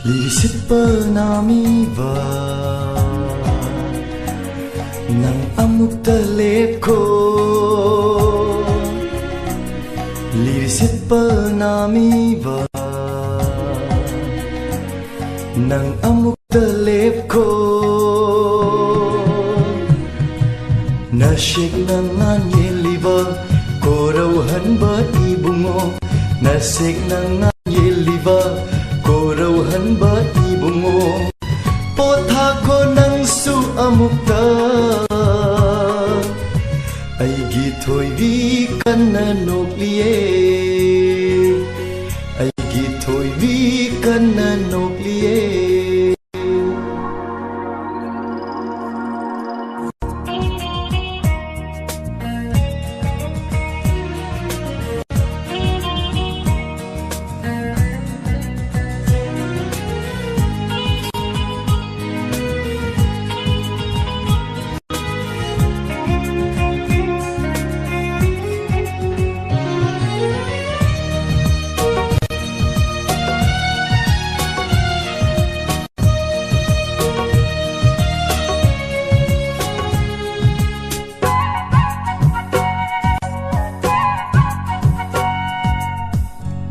Lirisitpa namiba ng amok talip ko. Lirisitpa namiba ng amok talip ko. Nasik ng anyeliba korauhan ba ibungo. Nasik ng anyeliba korauhan ba ibungo. Potha ko ng suamukta ay gitoy di kananokliye. Ay gitoy di kananokliye.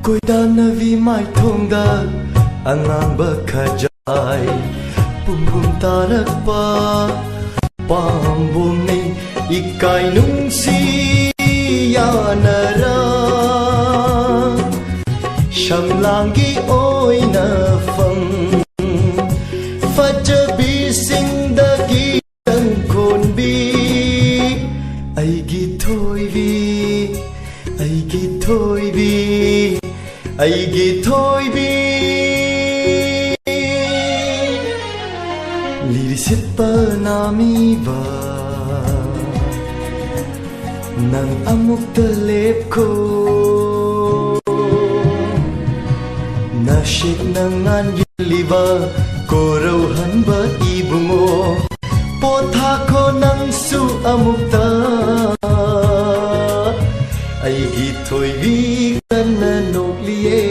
Koida na vi mai thongda angang ba khajai pum pum tarak pa pambum nei ikai nung si yanara shamlangi oi na phang fajabi sing da gi tang khon bi ai gi thoi vi ai gi thoi vi ai gi thoi bi. Lirisitpa namiba ng amok talip ko. Nasik ng anyeliba korauhan ba ibungo. Potha ko ng suamukta ay gitoy bi kananokliye.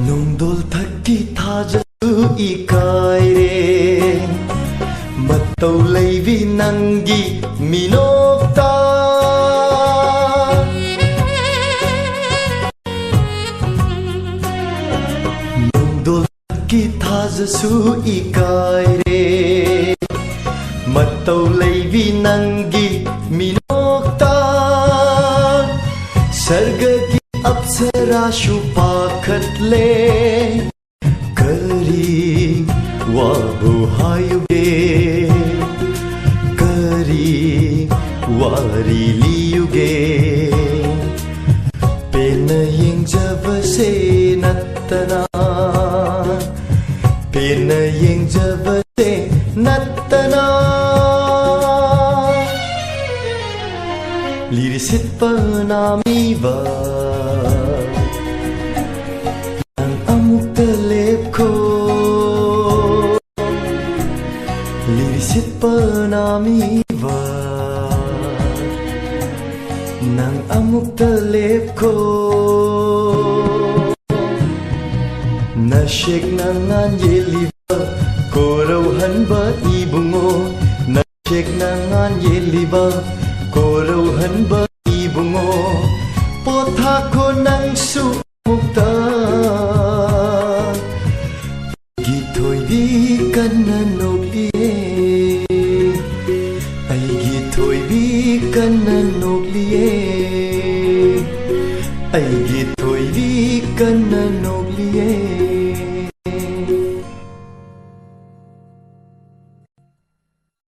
Nungdol thakki thajasu ikai re matau leivi nangi minokta. Nungdol thakki thajasu ikai re matau leivi nangi minokta. Sarga ki apsara shupakhatle kari wabu hayuge kari wari liyuge pena yengjavase nattana pena yengjavase nattana. Lirisitpa namiba ng amok talip ko. Lirisitpa namiba ng amok talip ko. Nasik ng anyeliba korauhan ba ibungo. Nasik ng anyeliba korauhan ba ibungo. Potha ko ng suamukta gitoy di kananokliye. Ay gitoy di kananokliye. Ay gitoy di kananokliye.